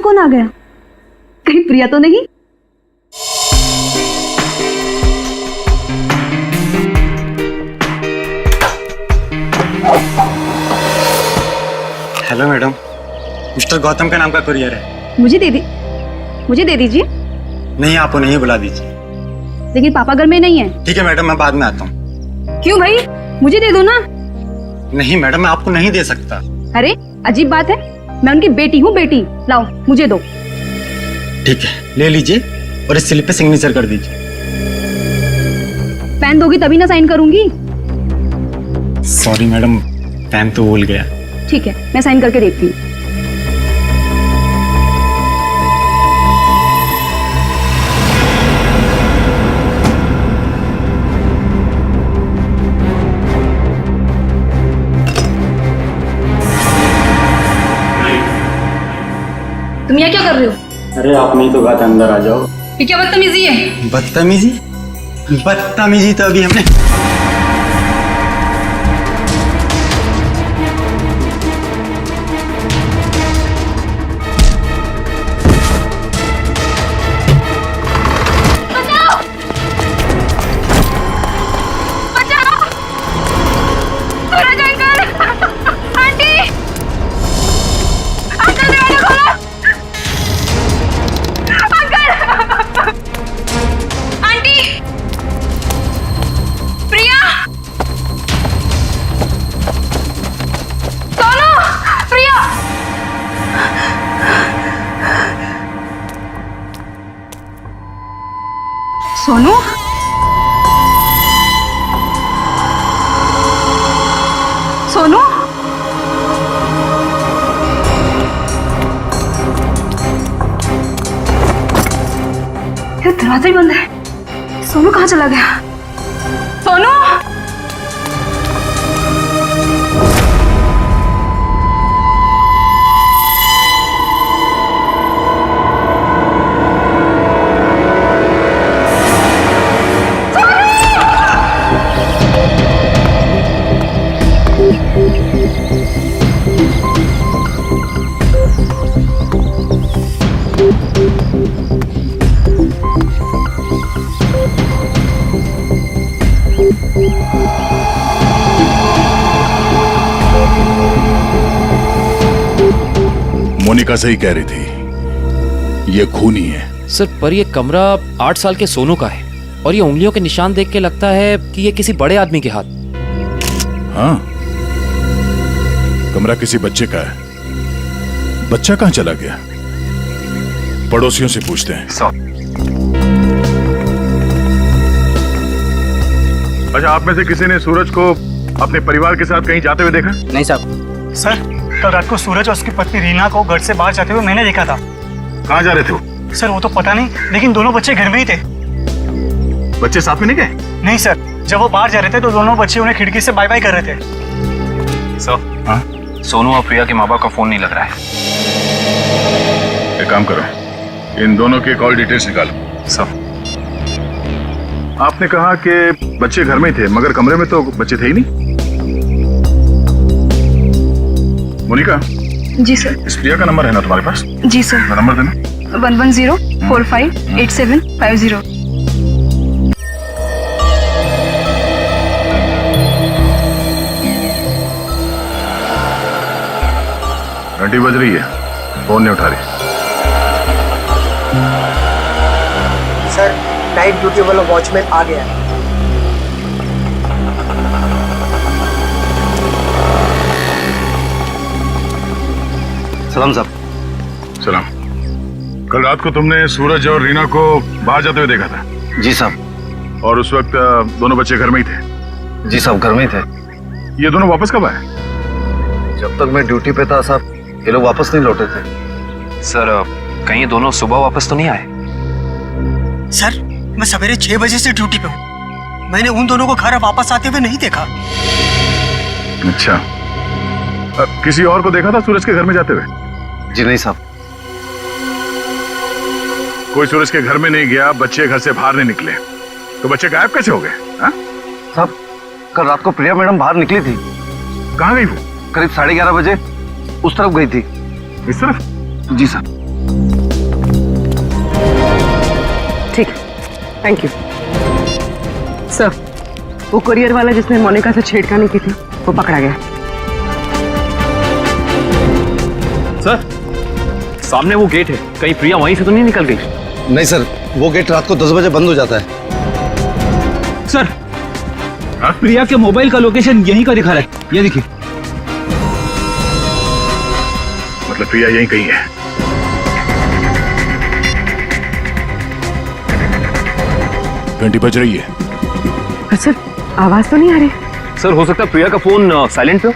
कौन आ गया? कहीं प्रिया तो नहीं? हेलो मैडम, मिस्टर गौतम का नाम का कुरियर है। मुझे दे दीजिए। नहीं, आप उन्हें ही बुला दीजिए। लेकिन पापा घर में नहीं है। ठीक है मैडम, मैं बाद में आता हूँ। क्यों भाई, मुझे दे दो ना। नहीं मैडम, मैं आपको नहीं दे सकता। अरे अजीब बात है, मैं उनकी बेटी हूँ, बेटी। लाओ मुझे दो। ठीक है, ले लीजिए और इस स्लिप पे सिग्नेचर कर दीजिए। पेन दोगी तभी ना साइन करूंगी। सॉरी मैडम, पेन तो भूल गया। ठीक है, मैं साइन करके देखती हूँ। तुम यहाँ क्या कर रहे हो? अरे आप नहीं तो बात, अंदर आ जाओ। ये क्या बदतमीजी है? बदतमीजी तो अभी हमने सोनू, सोनू, ये दरवाजा ही बंद है। सोनू कहाँ चला गया? सोनू, मोनिका सही कह रही थी, ये खूनी है। सर, पर ये कमरा 8 साल के सोनू का है और ये उंगलियों के निशान देख के लगता है कि ये किसी बड़े आदमी के हाथ। हाँ, कमरा किसी बच्चे का है। बच्चा कहाँ चला गया? पड़ोसियों से पूछते हैं। अच्छा, आप में से किसी ने सूरज को अपने परिवार के साथ कहीं जाते हुए देखा? नहीं साहब। सर, कल रात को सूरज और उसकी पत्नी रीना को घर से बाहर जाते हुए मैंने देखा था। कहाँ जा रहे थे वो? सर, वो तो पता नहीं, लेकिन दोनों बच्चे घर में ही थे। बच्चे साथ में नहीं गए? नहीं सर, जब वो बाहर जा रहे थे तो दोनों बच्चे उन्हें खिड़की से बाय बाय कर रहे थे। सर, हाँ? सोनू और प्रिया के माँ बाप का फोन नहीं लग रहा है। एक काम करो, इन दोनों के कॉल डिटेल्स निकालो। सर, आपने कहा कि बच्चे घर में ही थे, मगर कमरे में तो बच्चे थे ही नहीं। मोनिका, जी सर। इस प्रिया का नंबर है ना तुम्हारे पास? जी सर। नंबर देना। 110458750। घंटी बज रही है, फोन नहीं उठा रही। सर, नाइट ड्यूटी वाला वॉचमैन आ गया है। सलाम साहब। सलाम। कल रात को तुमने सूरज और रीना को बाहर जाते हुए देखा था? जी साहब। और उस वक्त दोनों बच्चे घर में ही थे? जी साहब, घर में ही थे। ये दोनों वापस कब आए? जब तक मैं ड्यूटी पे था साहब, ये लोग वापस नहीं लौटे थे। सर, कहीं ये दोनों सुबह वापस तो नहीं आए? सर, मैं सवेरे 6 बजे से ड्यूटी पे हूँ। मैंने उन दोनों को घर वापस आते हुए नहीं देखा। अच्छा, किसी और को देखा था सूरज के घर में जाते हुए? जी नहीं साहब। कोई सूरज के घर में नहीं गया, बच्चे घर से बाहर नहीं निकले, तो बच्चे गायब कैसे हो गए? साहब, कल रात को प्रिया मैडम बाहर निकली थी। कहाँ गई वो? करीब 11:30 बजे उस तरफ गई थी। इस तरफ? जी साहब। ठीक, थैंक यू सर। वो कुरियर वाला जिसने मोनिका से छेड़खानी की थी वो पकड़ा गया। सर, सामने वो गेट है, कहीं प्रिया वहीं से तो नहीं निकल गई? नहीं सर, वो गेट रात को 10 बजे बंद हो जाता है। सर, प्रिया के मोबाइल का लोकेशन यहीं का दिखा रहा है, ये देखिए। मतलब प्रिया यहीं कहीं है। घंटी बज रही है। पर सर आवाज तो नहीं आ रही। सर, हो सकता है प्रिया का फोन साइलेंट पे हो।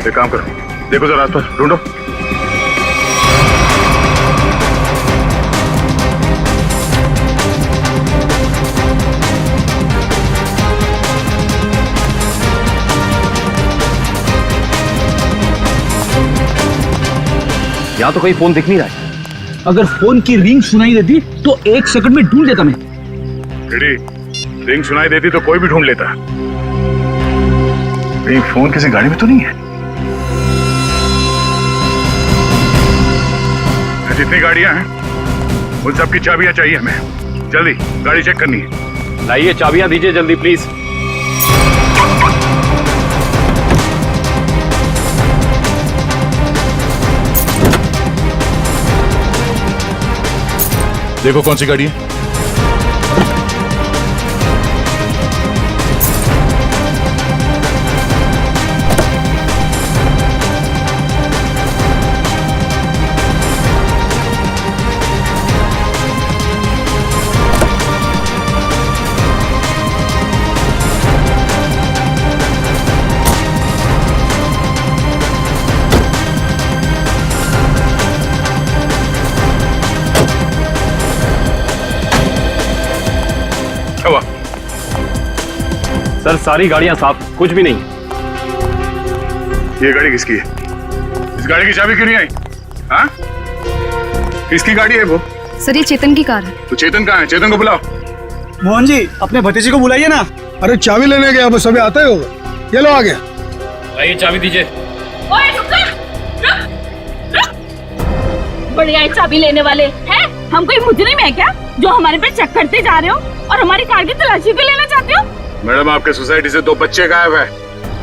एक काम करो, देखो जरा आसपास ढूंढो। यहाँ तो कहीं फोन दिख नहीं रहा है। अगर फोन की रिंग सुनाई देती तो 1 सेकंड में ढूंढ लेता मैं। रिंग सुनाई देती तो कोई भी ढूंढ लेता। कहीं फोन किसी गाड़ी में तो नहीं है? जितनी गाड़ियां हैं उन सब की चाबियां चाहिए हमें। जल्दी गाड़ी चेक करनी है। लाइए, चाबियां दीजिए जल्दी प्लीज। देखो कौन सी गाड़ी है। हुआ? सर, सारी गाड़ियां साफ, कुछ भी नहीं। ये गाड़ी किसकी है? इस गाड़ी की चाबी क्यों नहीं आई? हाँ? किसकी गाड़ी है वो? सर ये चेतन की कार है। तो चेतन कहाँ है? चेतन को बुलाओ। मोहन जी, अपने भतीजे को बुलाइए ना। अरे चाबी लेने गया, बस अभी आता ही होगा। ये लो आ गया। लाइए, चाबी दीजिए। बढ़िया है, चाबी लेने वाले हैं। हम कोई मुजरिम है क्या जो हमारे पे चेक करते जा रहे हो और हमारी कार की तलाशी भी लेना चाहते हो? मैडम, आपके सोसाइटी से 2 बच्चे गायब है,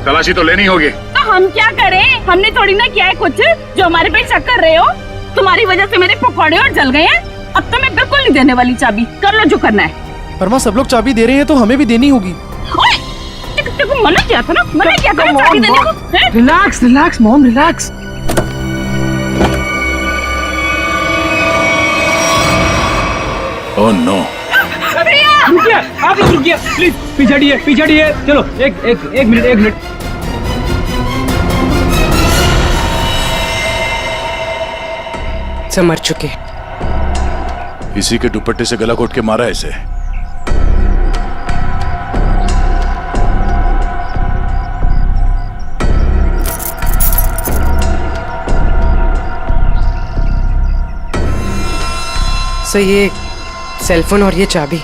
तलाशी तो लेनी होगी। तो हम क्या करें? हमने थोड़ी ना किया है कुछ जो हमारे पे चेक कर रहे हो। तुम्हारी वजह से मेरे पकौड़े और जल गए हैं। अब तो मैं बिल्कुल नहीं देने वाली चाबी। कर लो जो करना है। पर माँ, सब लोग चाबी दे रहे हैं तो हमें भी देनी होगी। देखो, मना किया था ना, मना किया था ना चाबी देने को। Relax relax Mohan, relax. Oh no. रुकिए, आप लोग रुकिए प्लीज। पीछे हटिए। चलो एक मिनट। सब मर चुके। इसी के दुपट्टे से गला घोट के मारा है इसे। सर ये सेलफोन और ये चाबी।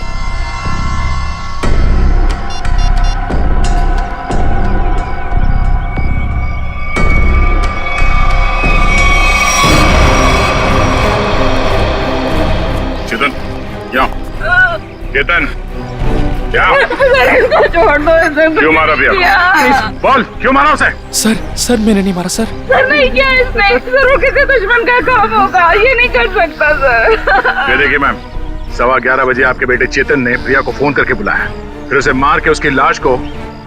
चेतन, यहाँ। चेतन, क्या? छोड़ दो इसे। क्यों मारा भैया? बोल, क्यों मारा उसे? सर मैंने नहीं मारा सर। नहीं किया इसने। जरूर किसी दुश्मन का काम होगा, ये नहीं कर सकता सर। ये देखिए मैम, 11:15 बजे आपके बेटे चेतन ने प्रिया को फोन करके बुलाया, फिर उसे मार के उसकी लाश को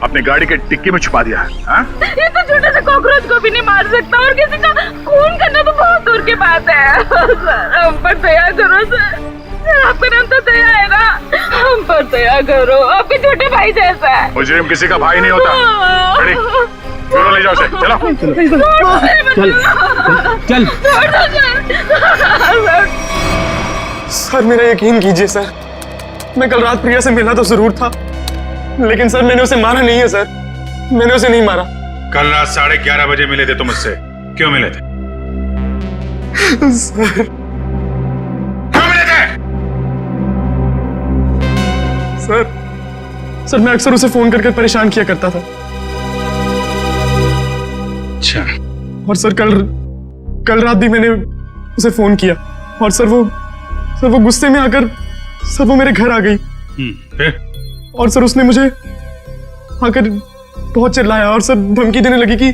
अपनी गाड़ी के डिक्की में छुपा दिया। हाँ? ये तो छोटे से कॉकरोच को भी नहीं मार सकता और किसी का खून करना तो बहुत दूर की बात है। सर, हम पर दया करो सर। आपका नाम तो दया है ना, हम पर दया करो। आपके छोटे भाई जैसा है। मुजरिम किसी का भाई नहीं होता। खड़ी, क्यों ले जाओ उसे? चलो। चल। सर मेरा यकीन कीजिए सर, मैं कल रात प्रिया से मिला तो जरूर था, लेकिन सर मैंने उसे मारा नहीं है सर। मैंने उसे नहीं मारा। कल रात 11:30 बजे मिले थे तुम मुझसे, क्यों मिले थे? सर, क्यों मिले थे? सर मैं अक्सर उसे फोन करके परेशान किया करता था। अच्छा। और सर कल रात भी मैंने उसे फोन किया। और सर वो गुस्से में आकर सर वो मेरे घर आ गई। फिर और सर उसने मुझे आकर बहुत चिल्लाया और सर धमकी देने लगी कि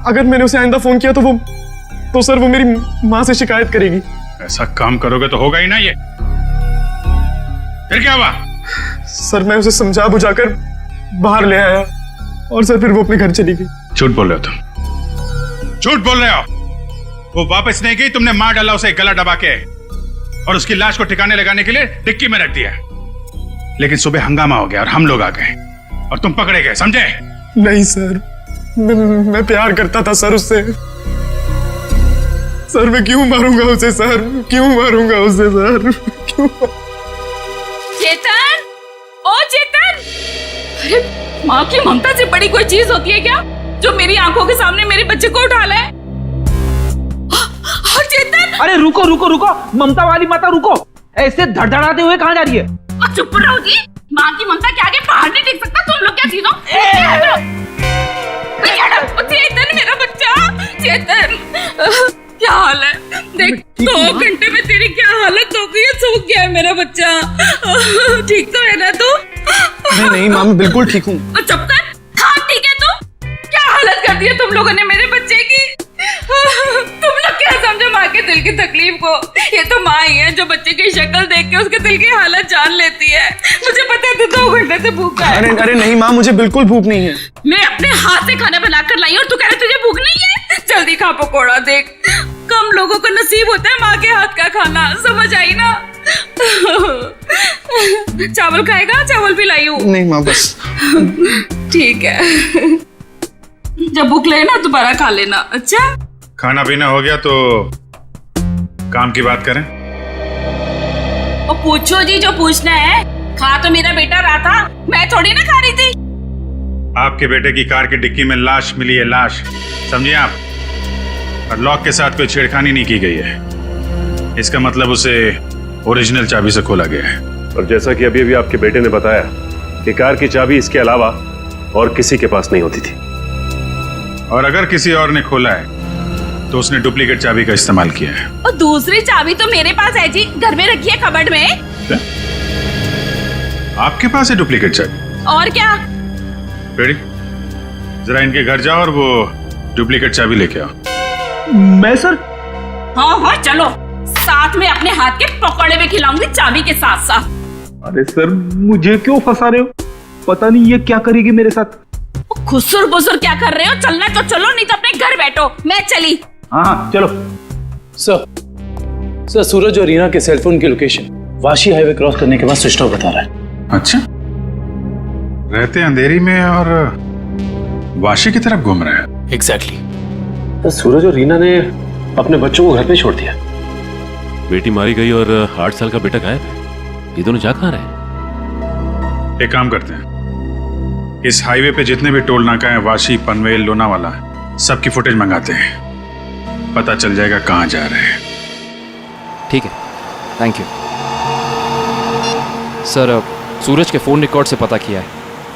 अगर मैंने उसे आइंदा फोन किया तो सर वो मेरी माँ से शिकायत करेगी। ऐसा काम करोगे तो होगा ही ना ये। फिर क्या हुआ? सर मैं उसे समझा बुझाकर बाहर ले आया और सर फिर वो अपने घर चली गई। झूठ बोल रहे हो तुम, झूठ बोल रहे हो। वो वापस नहीं गई, तुमने मार डाला उसे गला दबा के और उसकी लाश को ठिकाने लगाने के लिए टिक्की में रख दिया। लेकिन सुबह हंगामा हो गया और हम लोग आ गए और तुम पकड़े गए, समझे? नहीं सर, मैं प्यार करता था सर उससे। सर मैं क्यों मारूंगा उसे सर, क्यों मारूंगा उसे सर, क्यों? चेतन, ओ चेतन, अरे माँ की ममता से बड़ी कोई चीज होती है क्या जो मेरी आंखों के सामने मेरे बच्चे को उठा ले? चेतन, अरे रुको रुको रुको, ममता वाली माता रुको, ऐसे धड़धड़ाते हुए कहाँ जा रही है? चुप रहो जी, माँ की ममता के आगे पहाड़ नहीं टिक सकता। तुम लोग क्या चीजों? चेतन मेरा बच्चा, चेतन क्या हाल है? देख 2 घंटे में तेरी क्या हालत हो गई है, सूख गया है मेरा बच्चा। ठीक तो है ना तू? नहीं माँ मैं बिल्कुल ठीक हूँ। चुप कर, हाँ ठीक है तू? क्या हालत कर दी है तुम लोगों ने मेरे बच्चे की? तुम लोग क्या समझो माँ के दिल की तकलीफ को? ये तो माँ ही है जो बच्चे की शक्ल देख के उसके दिल की हालत जान लेती है। मुझे पता है तू 2 घंटे से भूखा है। अरे नहीं माँ, मुझे बिल्कुल भूख नहीं है। मैं अपने हाथ से खाना बनाकर लाई और तू कह रहा तुझे भूख नहीं है? जल्दी खा पकोड़ा। देख कम लोगों को नसीब होता है माँ के हाथ का खाना, समझ आई ना? चावल खाएगा? चावल भी लाई हूँ। नहीं माँ बस। ठीक है, जब भूख लगे ना दोबारा खा लेना। अच्छा खाना पीना हो गया तो काम की बात करें। और पूछो जी जो पूछना है। खा तो मेरा बेटा रहा था, मैं थोड़ी ना खा रही थी। आपके बेटे की कार की डिक्की में लाश मिली है, लाश, समझिए आप। और लॉक के साथ कोई छेड़खानी नहीं की गई है। इसका मतलब उसे ओरिजिनल चाबी से खोला गया है। और जैसा कि अभी आपके बेटे ने बताया कि कार की चाबी इसके अलावा और किसी के पास नहीं होती थी। और अगर किसी और ने खोला है तो उसने डुप्लीकेट चाबी का इस्तेमाल किया है। और दूसरी चाबी तो मेरे पास है जी, घर में रखी है कबर्ड में। क्या? आपके पास है डुप्लीकेट चाबी? और क्या? रेडी, जरा इनके घर जाओ और वो डुप्लीकेट चाबी लेके आओ। मैं सर? हाँ चलो, साथ में अपने हाथ के पकौड़े भी खिलाऊंगी चाबी के साथ साथ। अरे सर मुझे क्यों फंसा रहे हो? पता नहीं ये क्या करेगी मेरे साथ। खुसुर बुसुर क्या कर रहे हो? चलना तो चलो, नहीं तो अपने घर बैठो। मैं चली। हाँ चलो। सर सूरज और रीना के सेलफोन की लोकेशन वाशी हाईवे क्रॉस करने के बाद स्विच ऑफ बता रहा है। अच्छा, रहते अंधेरी में और वाशी की तरफ घूम रहे हैं। एग्जैक्टली। तो सूरज और रीना ने अपने बच्चों को घर पे छोड़ दिया। बेटी मारी गई और 8 साल का बेटा गायब है। ये दोनों जा कहाँ रहे? एक काम करते हैं, इस हाईवे पे जितने भी टोल नाका है, वाशी, पनवेल, लोनावाला, सबकी फुटेज मंगाते हैं। पता चल जाएगा कहाँ जा रहे हैं। ठीक है, थैंक यू सर। सूरज के फोन रिकॉर्ड से पता किया है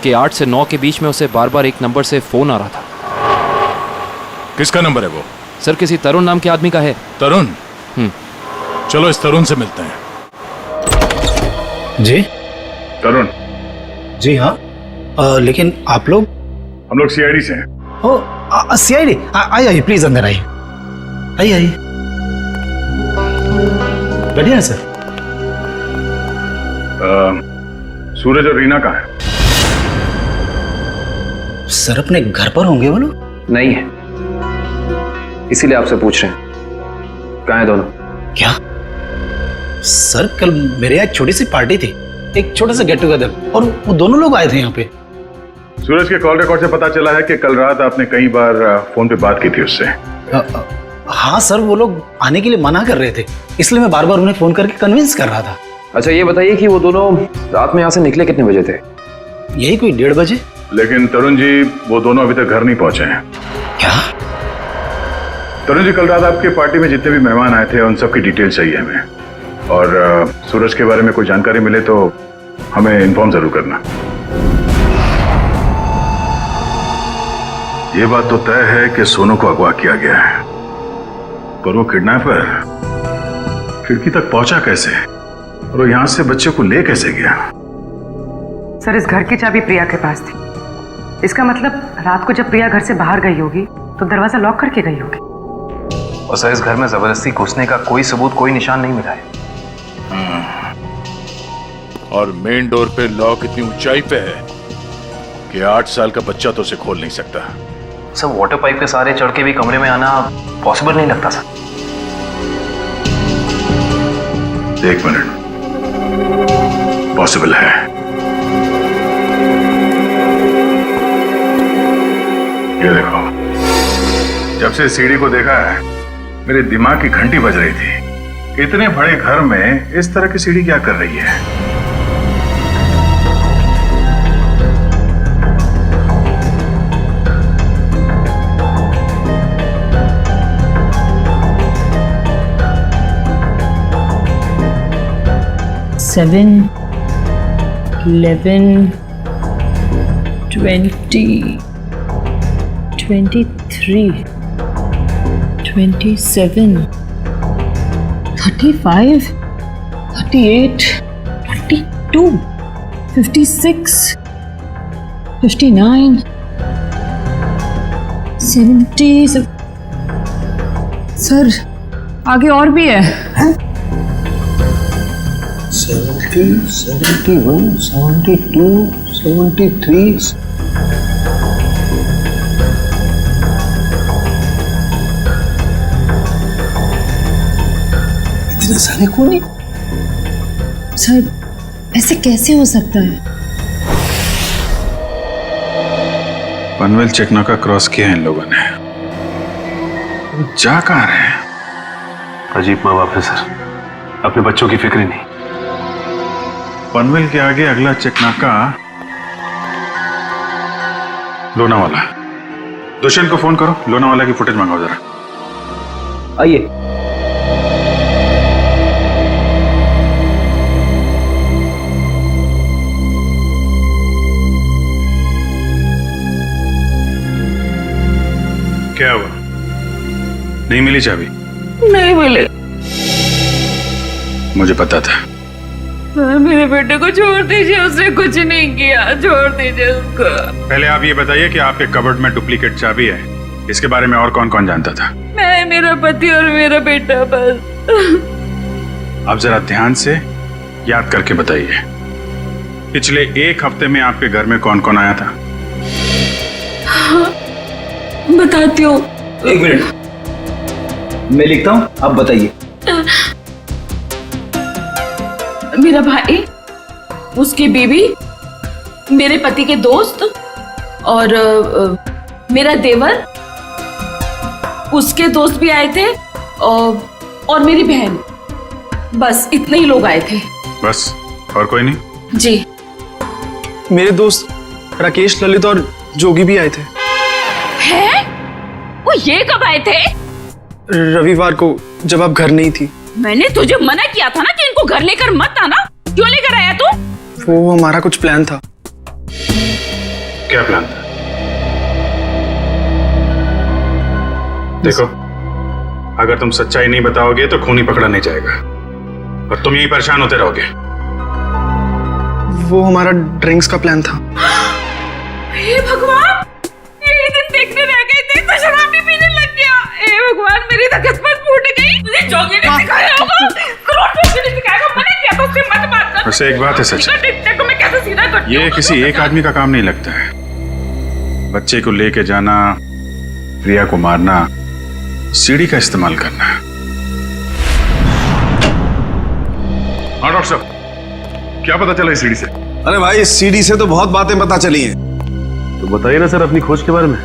कि 8 से 9 के बीच में उसे बार बार एक नंबर से फोन आ रहा था। किसका नंबर है वो? सर किसी तरुण नाम के आदमी का है। तरुण? चलो इस तरुण से मिलते हैं। जी तरुण? जी हाँ, लेकिन आप लोग? हम लोग सीआईडी से हैं। ओ सीआईडी? आइए प्लीज अंदर आइए। आइए बढ़िया है सर। सूरज और रीना कहाँ है? सर अपने घर पर होंगे वो लोग। नहीं है, इसीलिए आपसे पूछ रहे हैं। कहाँ है दोनों? क्या सर, कल मेरे यहाँ एक छोटी सी पार्टी थी, एक छोटा सा गेट टुगेदर, और वो दोनों लोग आए थे यहाँ पे। सूरज के कॉल रिकॉर्ड से पता चला है कि कल रात आपने कई बार फोन पे बात की थी उससे। हाँ सर, वो लोग आने के लिए मना कर रहे थे, इसलिए मैं बार बार उन्हें फोन करके कन्विंस कर रहा था। अच्छा ये बताइए कि वो दोनों रात में यहाँ से निकले कितने बजे थे? यही कोई 1:30 बजे। लेकिन तरुण जी, वो दोनों अभी तक घर नहीं पहुंचे हैं। क्या? तरुण जी, कल रात आपके पार्टी में जितने भी मेहमान आए थे उन सबकी डिटेल चाहिए हमें। और सूरज के बारे में कोई जानकारी मिले तो हमें इन्फॉर्म जरूर करना। ये बात तो तय है कि सोनू को अगवा किया गया है, पर वो किडनैपर खिड़की तक पहुंचा कैसे और वो यहां से बच्चे को ले कैसे गया? सर इस घर की चाबी प्रिया के पास थी। इसका मतलब रात को जब प्रिया घर से बाहर गई होगी तो दरवाजा लॉक करके गई होगी। और सर इस घर में जबरदस्ती घुसने का कोई सबूत, कोई निशान नहीं मिला है। और मेन डोर पे लॉक इतनी ऊंचाई पे है कि 8 साल का बच्चा तो उसे खोल नहीं सकता। सर वाटर पाइप के सहारे चढ़ के भी कमरे में आना पॉसिबल नहीं लगता सर। एक मिनट, पॉसिबल है। ये देखो, जब से सीढ़ी को देखा है मेरे दिमाग की घंटी बज रही थी। इतने बड़े घर में इस तरह की सीढ़ी क्या कर रही है? Seven, 11, 20, 23, 27, 35, 38, 42, 56, 59, 70। सर आगे और भी है। 70, 71, 72, 73। इतने सारे कोने? सर ऐसे कैसे हो सकता है? पनवेल चेकनाका क्रॉस किया है इन लोगों ने। जा कहां रहे हैं? अजीब माँ बाप है सर, अपने बच्चों की फिक्र ही नहीं। पनवेल के आगे अगला चेकनाका लोनावाला। दुष्यंत को फोन करो, लोनावाला की फुटेज मंगाओ जरा। आइए। क्या हुआ? नहीं मिली चाबी? नहीं मिले। मुझे पता था। सर मेरे बेटे को छोड़ दीजिए, उसने कुछ नहीं किया, छोड़ दीजिए उसको। पहले आप ये बताइए कि आपके कबर्ड में डुप्लीकेट चाबी है, इसके बारे में और कौन कौन जानता था? मैं, मेरा पति और मेरा बेटा बस। आप जरा ध्यान से याद करके बताइए, पिछले 1 हफ्ते में आपके घर में कौन कौन आया था? बताती हूँ। 1 मिनट, मैं लिखता हूँ, आप बताइए। मेरा भाई, उसकी बीवी, मेरे पति के दोस्त और मेरा देवर, उसके दोस्त भी आए थे और मेरी बहन। बस इतने ही लोग आए थे। बस, और कोई नहीं? जी। मेरे दोस्त राकेश, ललित और जोगी भी आए थे। हैं? वो ये कब आए थे? रविवार को, जब आप घर नहीं थी। मैंने तुझे मना किया था ना कि इनको घर लेकर मत आना। क्यों लेकर आया तू? वो हमारा कुछ प्लान था। क्या प्लान था? देखो, अगर तुम सच्चाई नहीं बताओगे तो खूनी पकड़ा नहीं जाएगा और तुम यही परेशान होते रहोगे। वो हमारा ड्रिंक्स का प्लान था। हे भगवान, यही दिन देखने रह गए थे तो शराब भी पीने लग गया। हे भगवान, मेरी तो किस्मत फूट गई। मुझे जोगी ने सिखाया होगा, करोड़पति ने सिखाया होगा। मैंने किया तो उससे मत बात कर। वैसे एक बात है सच, देखो मैं कैसे सीधा करती हूँ। ये किसी एक आदमी का काम नहीं लगता है। बच्चे को लेके जाना, प्रिया को मारना, सीढ़ी का इस्तेमाल करना। हाँ डॉक्टर साहब, क्या पता चला इस सीढ़ी से? अरे भाई, इस सीढ़ी से तो बहुत बातें पता चली हैं। तो बताइए ना सर अपनी खोज के बारे में।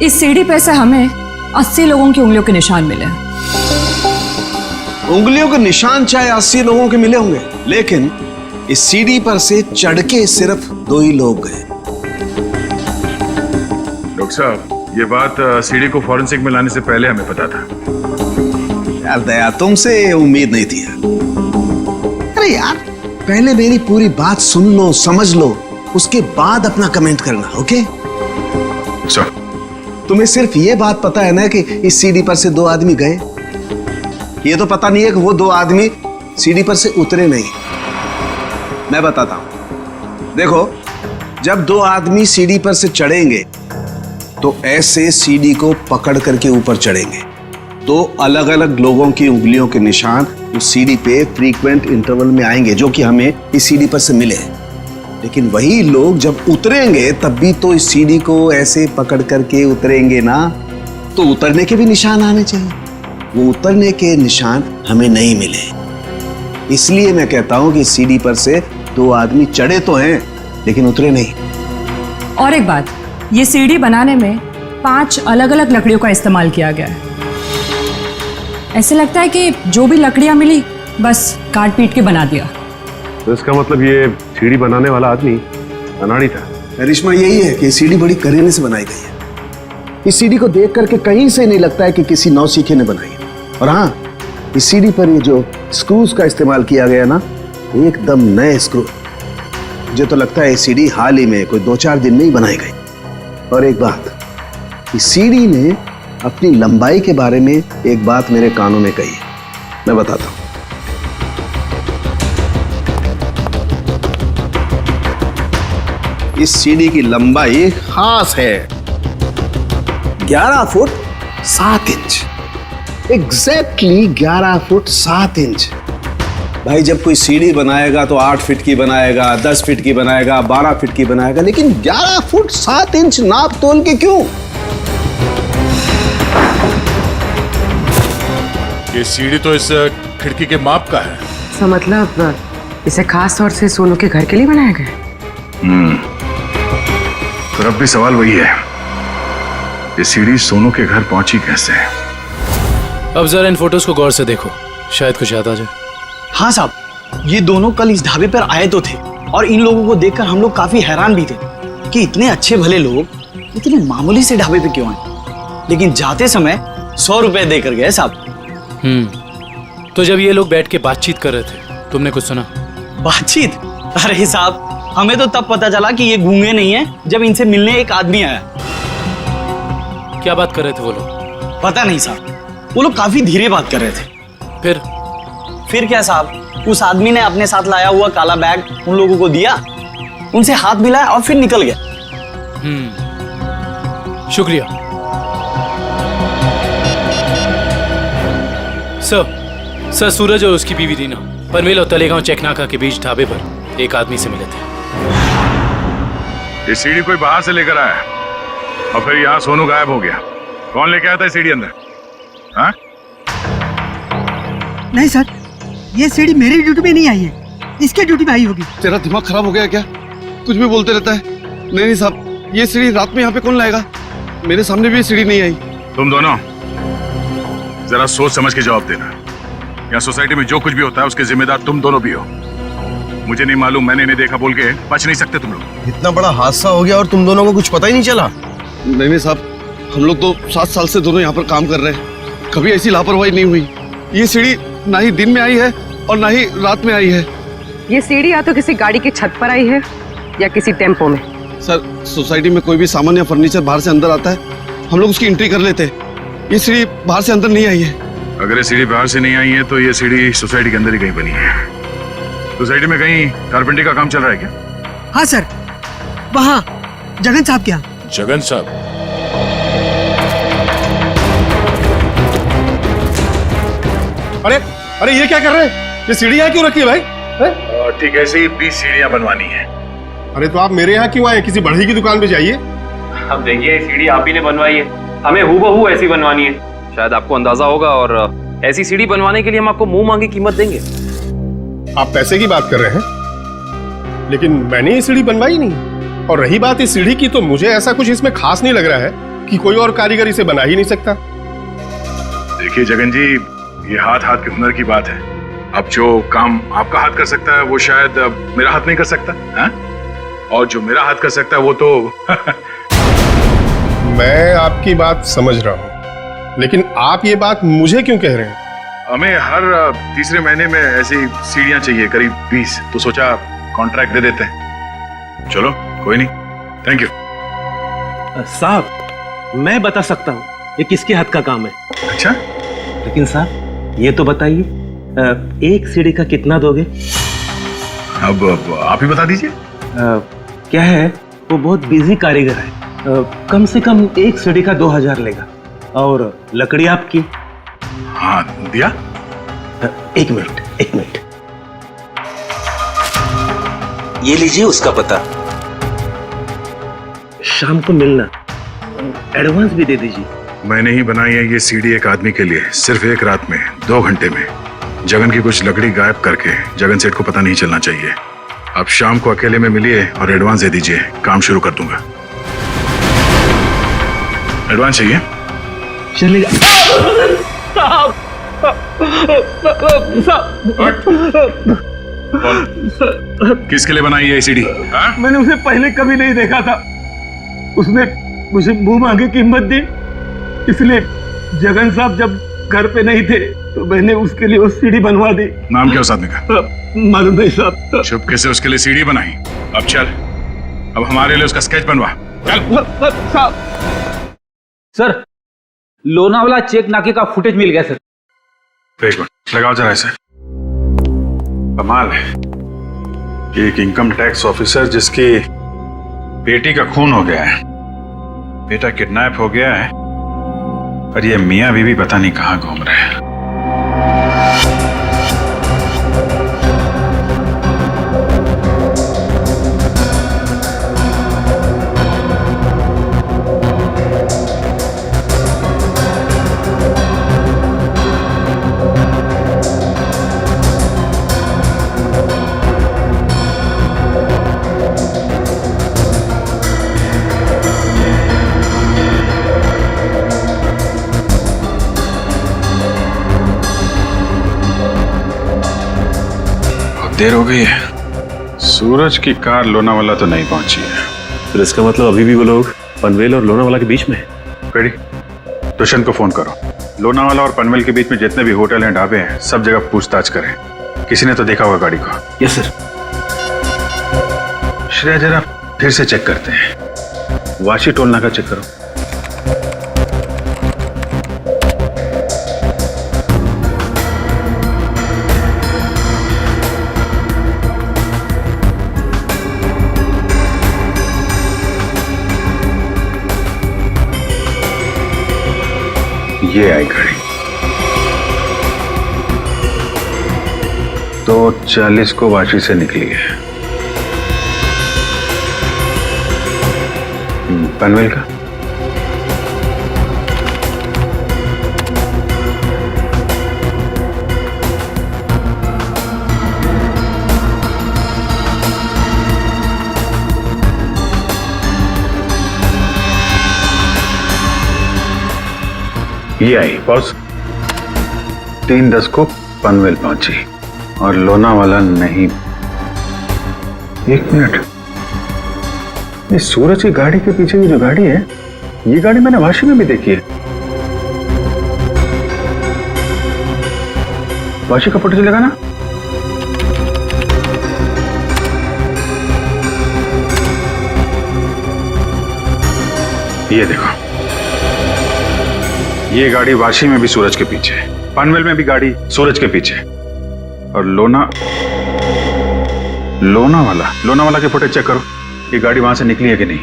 इस सीढ़ी पे से हमें 80 लोगों की उंगलियों के निशान मिले। उंगलियों के निशान चाहे 80 लोगों के मिले होंगे, लेकिन इस सीढ़ी पर से चढ़ के सिर्फ 2 ही लोग गए। डॉक्टर साहब, ये बात सीढ़ी को फॉरेंसिक में लाने से पहले हमें पता था। यार दया, तुमसे उम्मीद नहीं थी यार। अरे यार, पहले मेरी पूरी बात सुन लो, समझ लो, उसके बाद अपना कमेंट करना, ओके? सर, तुम्हें सिर्फ ये बात पता है ना कि इस सीढ़ी पर से 2 आदमी गए? ये तो पता नहीं है कि वो दो आदमी सीढ़ी पर से उतरे नहीं। मैं बताता हूं, देखो, जब दो आदमी सीढ़ी पर से चढ़ेंगे तो ऐसे सीढ़ी को पकड़ करके ऊपर चढ़ेंगे। दो अलग अलग लोगों की उंगलियों के निशान उस सीढ़ी पे फ्रीक्वेंट इंटरवल में आएंगे, जो कि हमें इस सीढ़ी पर से मिले। लेकिन वही लोग जब उतरेंगे तब भी तो इस सीढ़ी को ऐसे पकड़ करके उतरेंगे ना, तो उतरने के भी निशान आने चाहिए। वो उतरने के निशान हमें नहीं मिले। इसलिए मैं कहता हूं कि सीढ़ी पर से दो आदमी चढ़े तो हैं लेकिन उतरे नहीं। और एक बात, ये सीढ़ी बनाने में 5 अलग अलग लकड़ियों का इस्तेमाल किया गया है। ऐसे लगता है कि जो भी लकड़ियां मिली बस काट पीट के बना दिया। तो इसका मतलब ये सीढ़ी बनाने वाला आदमी अनाड़ी था। करिश्मा यही है कि सीढ़ी बड़ी करीने से बनाई गई है। इस सीढ़ी को देख करके कहीं से नहीं लगता है कि किसी नौसीखे ने बनाई है। और हाँ, इस सीढ़ी पर ये जो स्क्रूज का इस्तेमाल किया गया ना, एकदम नए स्क्रू। मुझे तो लगता है ये सीढ़ी हाल ही में कोई 2-4 दिन में ही बनाई गई। और एक बात, इस सीढ़ी ने अपनी लंबाई के बारे में एक बात मेरे कानों में कही है, मैं बताता हूं। इस सीढ़ी की लंबाई खास है 11 foot 7 inch. Exactly 11 foot 7 inch. भाई जब कोई सीढ़ी बनाएगा तो 8 फीट की बनाएगा, 10 फीट की बनाएगा, 12 फीट की बनाएगा, लेकिन 11 फुट 7 इंच नाप तोल के क्यों? ये सीढ़ी तो इस खिड़की के माप का है। तो मतलब इसे खास तौर से सोनू के घर के लिए बनाया गया? फिर अब भी सवाल वही है, ये सीढ़ी सोनू के घर पहुंची कैसे? अब जरा इन फोटोज को गौर से देखो, शायद कुछ याद आ जाए। हाँ साहब, ये दोनों कल इस ढाबे पर आए तो थे और इन लोगों को देखकर हम लोग काफी हैरान भी थे कि इतने अच्छे भले लोग इतने मामूली से ढाबे पे क्यों आए, लेकिन जाते समय 100 रुपए देकर गए साहब। तो जब ये लोग बैठ के बातचीत कर रहे थे, तुमने कुछ सुना? बातचीत? अरे साहब, हमें तो तब पता चला कि ये गूंगे नहीं है जब इनसे मिलने एक आदमी आया। क्या बात कर रहे थे वो लोग? पता नहीं साहब, वो लोग काफी धीरे बात कर रहे थे। फिर क्या साहब, उस आदमी ने अपने साथ लाया हुआ काला बैग उन लोगों को दिया, उनसे हाथ मिलाया और फिर निकल गया। शुक्रिया सर। सूरज और उसकी बीवी रीना पनवेल और तलेगांव चेकनाका के बीच ढाबे पर एक आदमी से मिले थे। ये सीढ़ी कोई बाहर से लेकर आया और फिर यहाँ सोनू गायब हो गया। कौन लेके आया था सीढ़ी अंदर? हाँ? नहीं सर, ये सीढ़ी मेरी ड्यूटी में नहीं आई है, इसके ड्यूटी में आई होगी। तेरा दिमाग खराब हो गया क्या? कुछ भी बोलते रहता है। नहीं साहब, ये सीढ़ी रात में यहाँ पे कौन लाएगा? मेरे सामने भी ये सीढ़ी नहीं आई। तुम दोनों जरा सोच समझ के जवाब देना। यहाँ सोसाइटी में जो कुछ भी होता है उसके जिम्मेदार तुम दोनों भी हो। मुझे नहीं मालूम, मैंने नहीं देखा बोल के बच नहीं सकते तुम लोग। इतना बड़ा हादसा हो गया और तुम दोनों को कुछ पता ही नहीं चला? नहीं साहब, हम लोग तो 7 साल से दोनों यहाँ पर काम कर रहे हैं, कभी ऐसी लापरवाही नहीं हुई। ये सीढ़ी ना ही दिन में आई है और ना ही रात में आई है। ये सीढ़ी या तो किसी गाड़ी की छत पर आई है या किसी टेम्पो में। सर, सोसाइटी में कोई भी सामान या फर्नीचर बाहर से अंदर आता है, हम लोग उसकी एंट्री कर लेते हैं। ये सीढ़ी बाहर से अंदर नहीं आई है। अगर ये सीढ़ी बाहर से नहीं आई है तो ये सीढ़ी सोसाइटी के अंदर ही कहीं बनी है। सोसाइटी में कहीं कारपेंटरी का काम चल रहा है क्या? हाँ सर, वहाँ जगन साहब के यहाँ। जगन साहब? अरे ये क्या कर रहे हैं? ये सीढ़ी यहाँ क्यों रखी है भाई? ठीक है, ऐसे ही 20 सीढ़ियाँ बनवानी है। अरे तो आप मेरे यहाँ क्यों आए? किसी बढ़ई की दुकान पे जाइए। अब देखिए, सीढ़ी आप ही ने बनवाई है, हमें हूबहू ऐसी बनवानी है। शायद आपको अंदाजा होगा, और ऐसी सीढ़ी बनवाने के लिए हम आपको मुंह मांगी कीमत देंगे। आप पैसे की बात कर रहे हैं, लेकिन मैंने ये सीढ़ी बनवाई नहीं। और रही बात इस सीढ़ी की, तो मुझे ऐसा कुछ इसमें खास नहीं लग रहा है कि कोई और कारीगर इसे बना ही नहीं सकता। देखिए जगन जी, ये हाथ हाथ के हुनर की बात है। अब जो काम आपका हाथ कर सकता है वो शायद मेरा हाथ नहीं कर सकता है? और जो मेरा हाथ कर सकता है वो तो मैं आपकी बात समझ रहा हूँ, लेकिन आप ये बात मुझे क्यों कह रहे हैं? हमें हर तीसरे महीने में ऐसी सीढ़ियां चाहिए, करीब 20, तो सोचा कॉन्ट्रैक्ट दे देते हैं। चलो कोई नहीं, थैंक यू। साहब, मैं बता सकता हूँ ये किसके हाथ का काम है। अच्छा? लेकिन साहब, ये तो बताइए, एक सीढ़ी का कितना दोगे? अब आप ही बता दीजिए। क्या है, वो बहुत बिजी कारीगर है, कम से कम एक सीढ़ी का 2000 लेगा। और लकड़ी आपकी? हाँ, दिया। एक मिनट, ये लीजिए उसका पता। शाम को मिलना, एडवांस भी दे दीजिए। मैंने ही बनाई है ये सीढ़ी एक आदमी के लिए, सिर्फ एक रात में, 2 घंटे में। जगन की कुछ लकड़ी गायब करके जगन सेठ को पता नहीं चलना चाहिए। आप शाम को अकेले में मिलिए और एडवांस दे दीजिए, काम शुरू कर दूंगा। एडवांस चाहिए? चलेगा। किसके लिए बनाई है सीढ़ी? मैंने उसे पहले कभी नहीं देखा था, उसने मुझे मुंह मांगे कीमत दी, इसलिए जगन साहब जब घर पे नहीं थे तो मैंने उसके लिए वो सीढ़ी बनवा दी। नाम क्या उस आदमी का? मालूम नहीं साहब। चुपके से उसके लिए सीढ़ी बनाई। अब चल, अब हमारे लिए उसका स्केच बनवा। चल। सर, लोनावाला चेक नाके का फुटेज मिल गया सर। एक मिनट, लगाओ जरा इसे। कमाल है, एक इनकम टैक्स ऑफिसर जिसकी बेटी का खून हो गया है, बेटा किडनैप हो गया है, और ये मियां बीवी पता नहीं कहां घूम रहे हैं। देर हो गई है, सूरज की कार लोनावाला तो नहीं पहुंची है। फिर इसका मतलब अभी भी वो लोग पनवेल और लोनावाला के बीच में है। कड़ी, दुष्यंत को फोन करो। लोनावाला और पनवेल के बीच में जितने भी होटल हैं, ढाबे हैं, सब जगह पूछताछ करें। किसी ने तो देखा होगा गाड़ी को। Yes sir. श्रेया, जरा फिर से चेक करते हैं। वाशी टोल नाका चेक करो। ये आई गाड़ी 2:40 को वाशी से निकली है। पनवेल का ये आई बॉस, 3:10 को पनवेल पहुंची और लोनावाला नहीं। एक मिनट, ये सूरज की गाड़ी के पीछे की जो गाड़ी है, ये गाड़ी मैंने वाशी में भी देखी है। वाशी का फोटो चलेगा ना? ये देखो, ये गाड़ी वाशी में भी सूरज के पीछे, पनवेल में भी गाड़ी सूरज के पीछे, और लोनावाला के फुटेज चेक करो, ये गाड़ी वहां से निकली है कि नहीं।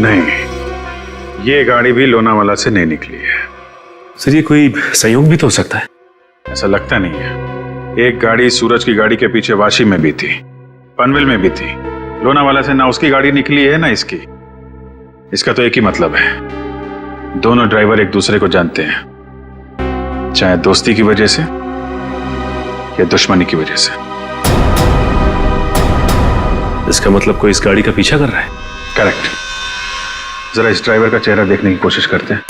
नहीं, ये गाड़ी भी लोनावाला से नहीं निकली है। सर, ये कोई संयोग भी तो हो सकता है। ऐसा लगता नहीं है। एक गाड़ी सूरज की गाड़ी के पीछे वाशी में भी थी, पनवेल में भी थी। लोनावाला से ना उसकी गाड़ी निकली है ना इसकी। इसका तो एक ही मतलब है, दोनों ड्राइवर एक दूसरे को जानते हैं, चाहे दोस्ती की वजह से या दुश्मनी की वजह से। इसका मतलब कोई इस गाड़ी का पीछा कर रहा है। करेक्ट। जरा इस ड्राइवर का चेहरा देखने की कोशिश करते हैं।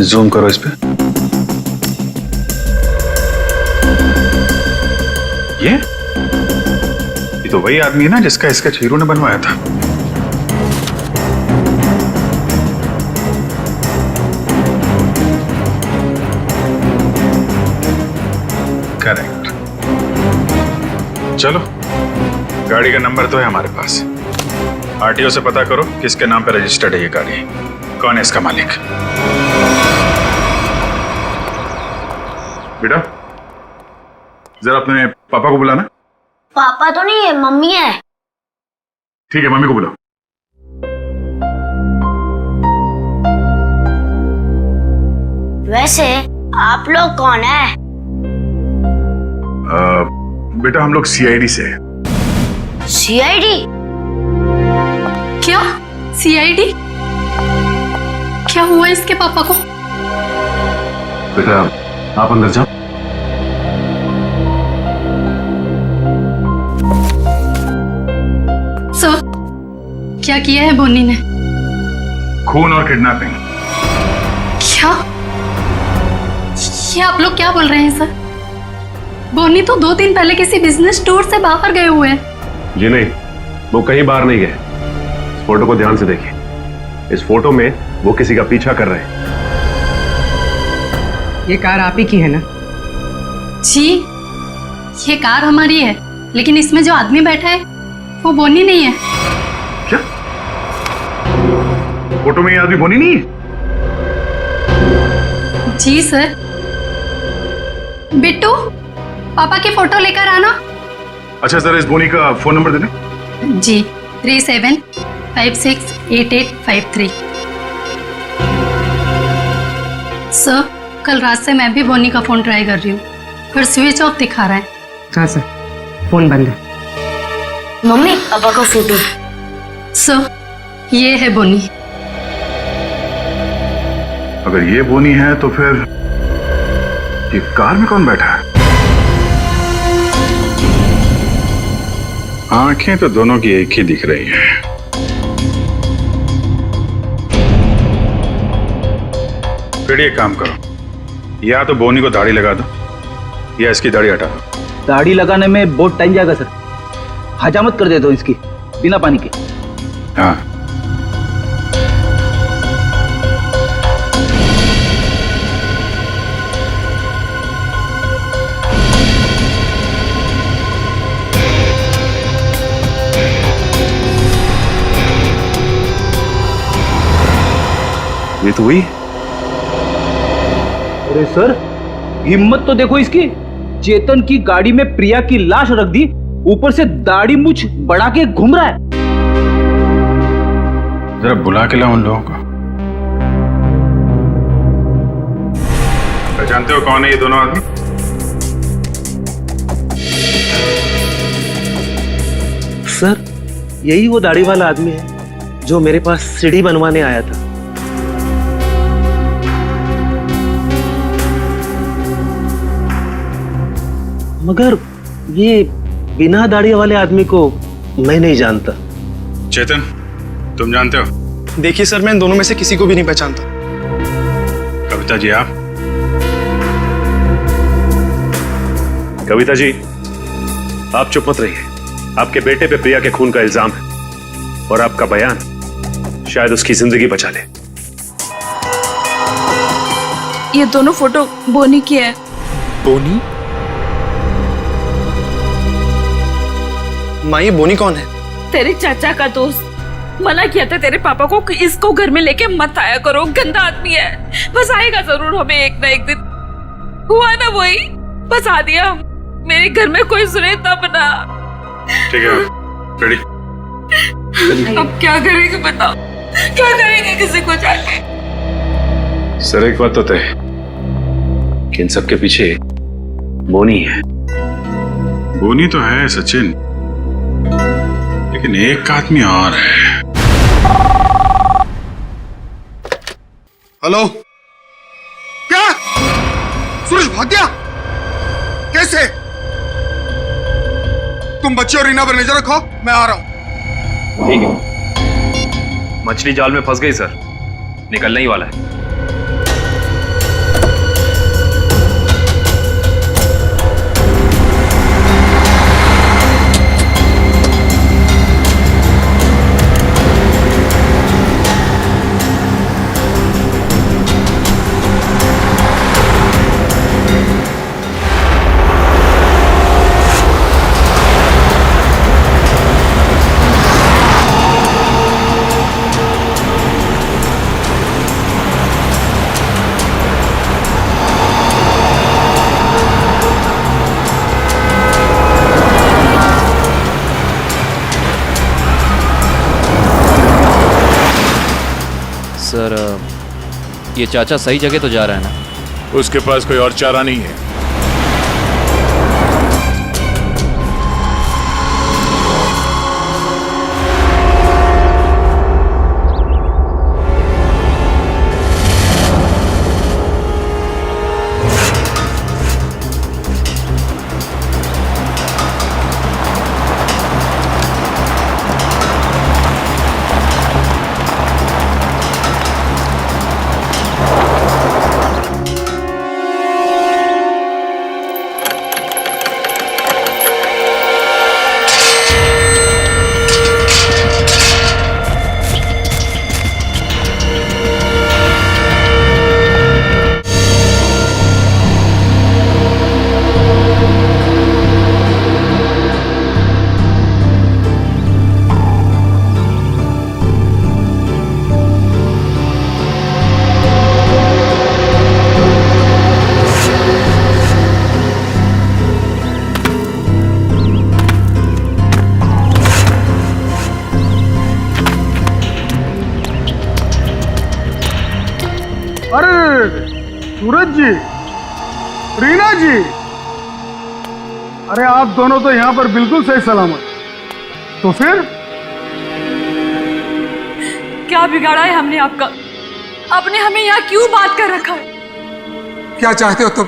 जूम करो इस पे। ये तो वही आदमी है ना जिसका स्केच हीरो ने बनवाया था। करेक्ट। चलो, गाड़ी का नंबर तो है हमारे पास। आरटीओ से पता करो किसके नाम पे रजिस्टर्ड है ये गाड़ी, कौन है इसका मालिक। बेटा, जरा अपने पापा को बुलाना। पापा तो नहीं है, मम्मी है। ठीक है, मम्मी को बुलाओ। वैसे आप लोग कौन है? बेटा, हम लोग सीआईडी से हैं। सीआईडी? क्या? सीआईडी? क्या हुआ इसके पापा को? बेटा, आप अंदर जाओ। सर, क्या किया है बोनी ने? खून और किडनैपिंग। क्या? ये आप लोग क्या बोल रहे हैं सर? बोनी तो 2 दिन पहले किसी बिजनेस टूर से बाहर गए हुए हैं। जी नहीं, वो कहीं बाहर नहीं गए। इस फोटो को ध्यान से देखिए। इस फोटो में वो किसी का पीछा कर रहे हैं। ये कार आप ही की है ना? जी, ये कार हमारी है, लेकिन इसमें जो आदमी बैठा है वो बोनी नहीं है। क्या? फोटो में ये आदमी बोनी नहीं है? जी सर। बिट्टू, पापा की फोटो लेकर आना। अच्छा, जरा इस बोनी का फोन नंबर देना। जी, 37568853। सर, कल रात से मैं भी बोनी का फोन ट्राई कर रही हूँ, पर स्विच ऑफ दिखा रहा है। हाँ सर, फोन बंद है। मम्मी, पापा का फोटो। सर, ये है बोनी। अगर ये बोनी है तो फिर ये कार में कौन बैठा है? आंखें तो दोनों की एक ही दिख रही हैं। फिर एक काम करो, या तो बोनी को दाढ़ी लगा दो या इसकी दाढ़ी हटा दो। दाढ़ी लगाने में बहुत टाइम जाएगा सर, हजामत कर देता हूँ इसकी बिना पानी के। हाँ, ये तो वही। अरे सर, हिम्मत तो देखो इसकी। चेतन की गाड़ी में प्रिया की लाश रख दी, ऊपर से दाढ़ी मूछ बढ़ा के घूम रहा है। जरा बुला के लाओ उन लोगों को। पहचानते हो कौन है ये दोनों आदमी? सर, यही वो दाढ़ी वाला आदमी है जो मेरे पास सीढ़ी बनवाने आया था। मगर ये बिना दाढ़ी वाले आदमी को मैं नहीं जानता। चेतन, तुम जानते हो? देखिए सर, मैं इन दोनों में से किसी को भी नहीं पहचानता। कविता जी, आप? कविता जी, आप चुप मत रहिए। आपके बेटे पे प्रिया के खून का इल्जाम है और आपका बयान शायद उसकी जिंदगी बचा ले। ये दोनों फोटो बोनी की है। बोनी? माँ, ये बोनी कौन है? तेरे चाचा का दोस्त। मना किया था तेरे पापा को कि इसको घर में लेके मत आया करो, गंदा आदमी है। बस आएगा जरूर हमें एक ना एक दिन। हुआ ना वही, बस आ दिया। मेरे घर में कोई सुने तब ना। ठीक है, रेडी? अब क्या करेंगे बताओ, क्या करेंगे किसी को जाके? सर, एक बात तो तय है कि इन सबके पीछे बोनी है। बोनी तो है सचिन, लेकिन एक आदमी और है। हेलो? क्या? सूरज भाग गया? कैसे? तुम बच्चे और रीना पर नजर रखो, मैं आ रहा हूं। ठीक है। मछली जाल में फंस गई सर, निकलने ही वाला है। ये चाचा सही जगह तो जा रहा है ना? उसके पास कोई और चारा नहीं है। सूरज जी, रीना जी, अरे आप दोनों तो यहाँ पर बिल्कुल सही सलामत। तो फिर क्या बिगाड़ा है हमने आपका? आपने हमें यहाँ क्यों बात कर रखा है? क्या चाहते हो तुम?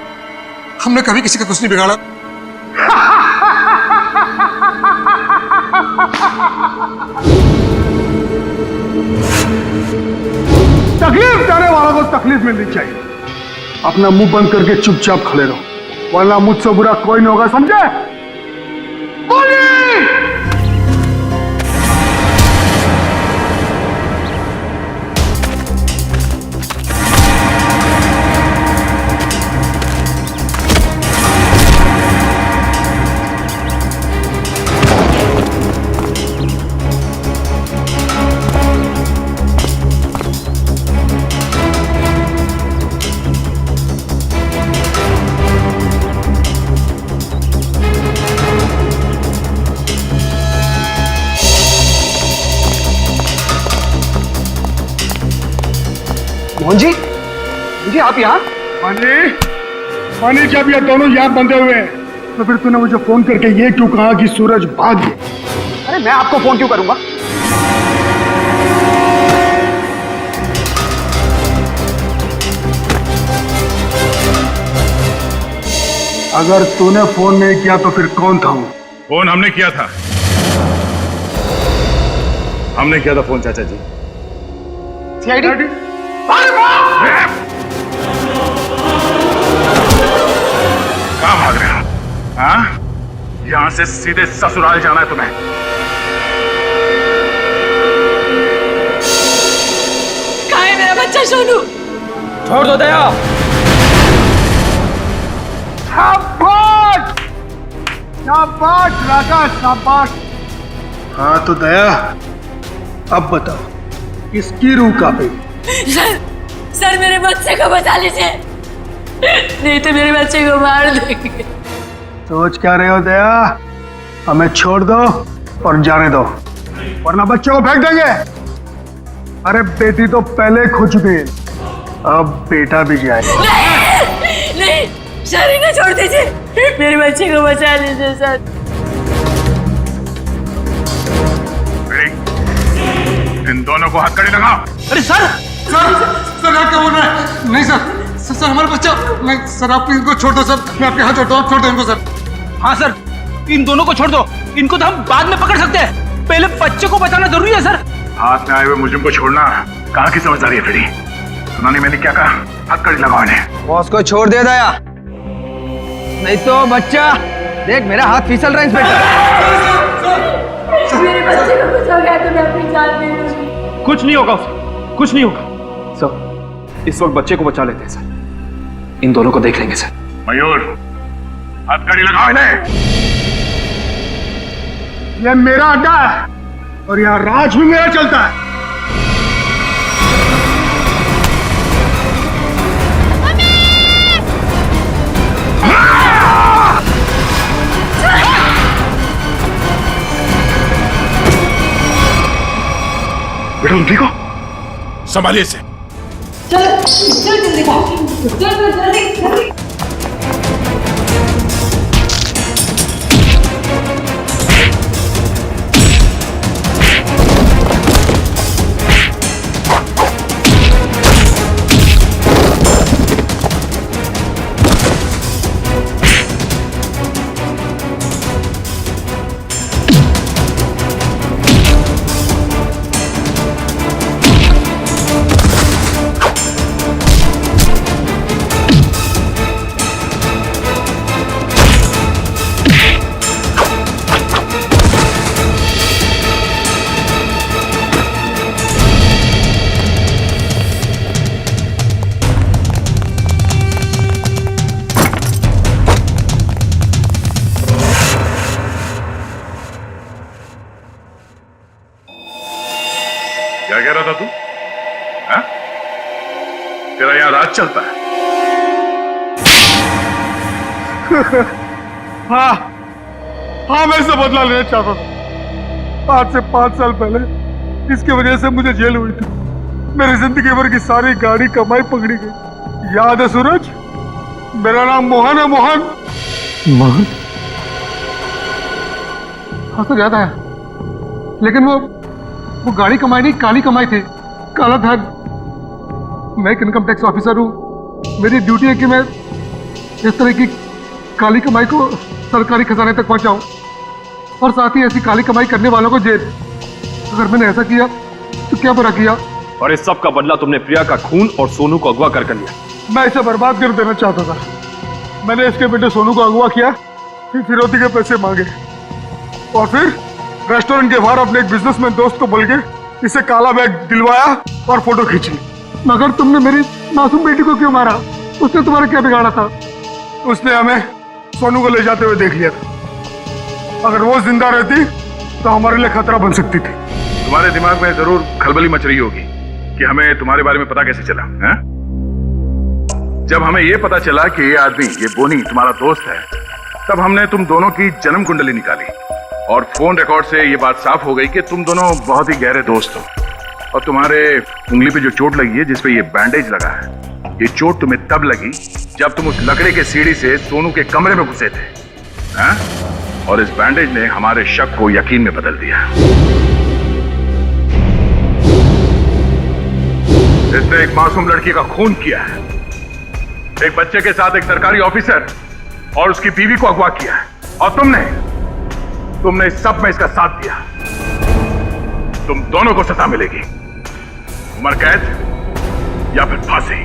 हमने कभी किसी का कुछ नहीं बिगाड़ा। तकलीफ देने वालों को तकलीफ मिलनी चाहिए। अपना मुंह बंद करके चुपचाप खड़े रहो, वरना मुझसे बुरा कोई नहीं होगा, समझे? बोलिए। मोहन जी, जी आप यहाँ? पानी जब ये दोनों यहाँ बंधे हुए हैं, तो फिर तूने मुझे फोन करके ये क्यों कहा कि सूरज भाग गया? अरे मैं आपको फोन क्यों करूंगा? अगर तूने फोन नहीं किया तो फिर कौन था वो? फोन हमने किया था। हमने किया था फोन चाचा जी। सीआईडी? कहाँ भाग रहे हो? हाँ? यहां से सीधे ससुराल जाना है तुम्हें। कहाँ है मेरा बच्चा सोनू? छोड़ दो दया। शाबाश! शाबाश राजा, शाबाश। हाँ तो दया, अब बताओ किसकी रूह कांपेगी? सर मेरे बच्चे को बचा लीजिए, नहीं तो मेरे बच्चे को मार देंगे। सोच क्या रहे हो दया? हमें छोड़ दो और जाने दो, वरना बच्चों को फेंक देंगे। अरे बेटी तो पहले खो चुकी है, अब बेटा भी जाए। नहीं, सर इन्हें छोड़ दीजिए, मेरे बच्चे को बचा लीजिए सर। इन दोनों को हथकड़ी लगाओ। अरे सर आप क्या बोल रहे हैं? नहीं सर हमारा बच्चा नहीं सर, आप इनको छोड़ दो सर, मैं आपके हाथ जोड़ता हूँ, आप छोड़ दो इनको सर। हाँ सर, इन दोनों को छोड़ दो, इनको तो हम बाद में पकड़ सकते हैं, पहले बच्चे को बचाना जरूरी है सर। हाथ में आए हुए मुझे को छोड़ना कहाँ की समझदारी है फ्रेडी? सुना नहीं मैंने क्या कहा? हथकड़ी लगाओ इन्हें। बॉस को छोड़ दे दया, नहीं तो बच्चा देख मेरा हाथ फिसल रहा है इंस्पेक्टर। मेरे बच्चे को कुछ हो गया तो मैं अपनी जान दे दूंगी। कुछ नहीं होगा उसे, कुछ नहीं होगा सर। इस वक्त बच्चे को बचा लेते हैं सर, इन दोनों को देख लेंगे सर। मयूर, हथकड़ी लगाओ इन्हें। ये मेरा अड्डा है और यहाँ राज भी मेरा चलता है। बेटा तुम ठीक हो? संभालिए इसे, चल जल्दी चल जल्दी। क्या कह रहा था तू? हाँ? तेरा यहां राज चलता है? हाँ हाँ, मैं इससे बदला लेना चाहता था। आज से 5 साल पहले इसकी वजह से मुझे जेल हुई थी। मेरी जिंदगी भर की सारी गाड़ी कमाई पकड़ी गई। याद है सूरज? मेरा नाम मोहन है। मोहन मोहन? हाँ सर, याद आया। लेकिन वो गाड़ी कमाई नहीं, काली कमाई थी। काला धन। मैं एक इनकम टैक्स ऑफिसर हूँ। मेरी ड्यूटी है कि मैं इस तरह की काली कमाई को सरकारी खजाने तक पहुंचाऊं और साथ ही ऐसी काली कमाई करने वालों को जेल। अगर मैंने ऐसा किया तो क्या बुरा किया? और इस सब का बदला तुमने प्रिया का खून और सोनू को अगवा कर लिया। मैं इसे बर्बाद कर देना चाहता था। मैंने इसके बेटे सोनू को अगवा किया, फिर फिरौती के पैसे मांगे और फिर रेस्टोरेंट के बाहर अपने एक बिजनेसमैन दोस्त को बोल के इसे काला बैग दिलवाया और फोटो खींची। मगर तुमने मेरी मासूम बेटी को क्यों मारा? उसने तुम्हारा क्या बिगाड़ा था? उसने हमें सोनू को ले जाते हुए देख लिया था। अगर वो जिंदा रहती तो हमारे लिए खतरा बन सकती थी। तुम्हारे दिमाग में जरूर खलबली मच रही होगी कि हमें तुम्हारे बारे में पता कैसे चला है? जब हमें यह पता चला कि ये आदमी, ये बोनी तुम्हारा दोस्त है, तब हमने तुम दोनों की जन्म कुंडली निकाली और फोन रिकॉर्ड से ये बात साफ हो गई कि तुम दोनों बहुत ही गहरे दोस्त हो। और तुम्हारे उंगली पे जो चोट लगी है, जिसपे ये बैंडेज लगा है, ये चोट तुम्हें तब लगी जब तुम उस लकड़े के सीढ़ी से सोनू के कमरे में घुसे थे। हाँ? और इस बैंडेज ने हमारे शक को यकीन में बदल दिया। इसने एक मासूम लड़की का खून किया है, एक बच्चे के साथ एक सरकारी ऑफिसर और उसकी बीवी को अगवा किया है, और तुमने इस सब में इसका साथ दिया। तुम दोनों को सजा मिलेगी, उम्र कैद या फिर फांसी।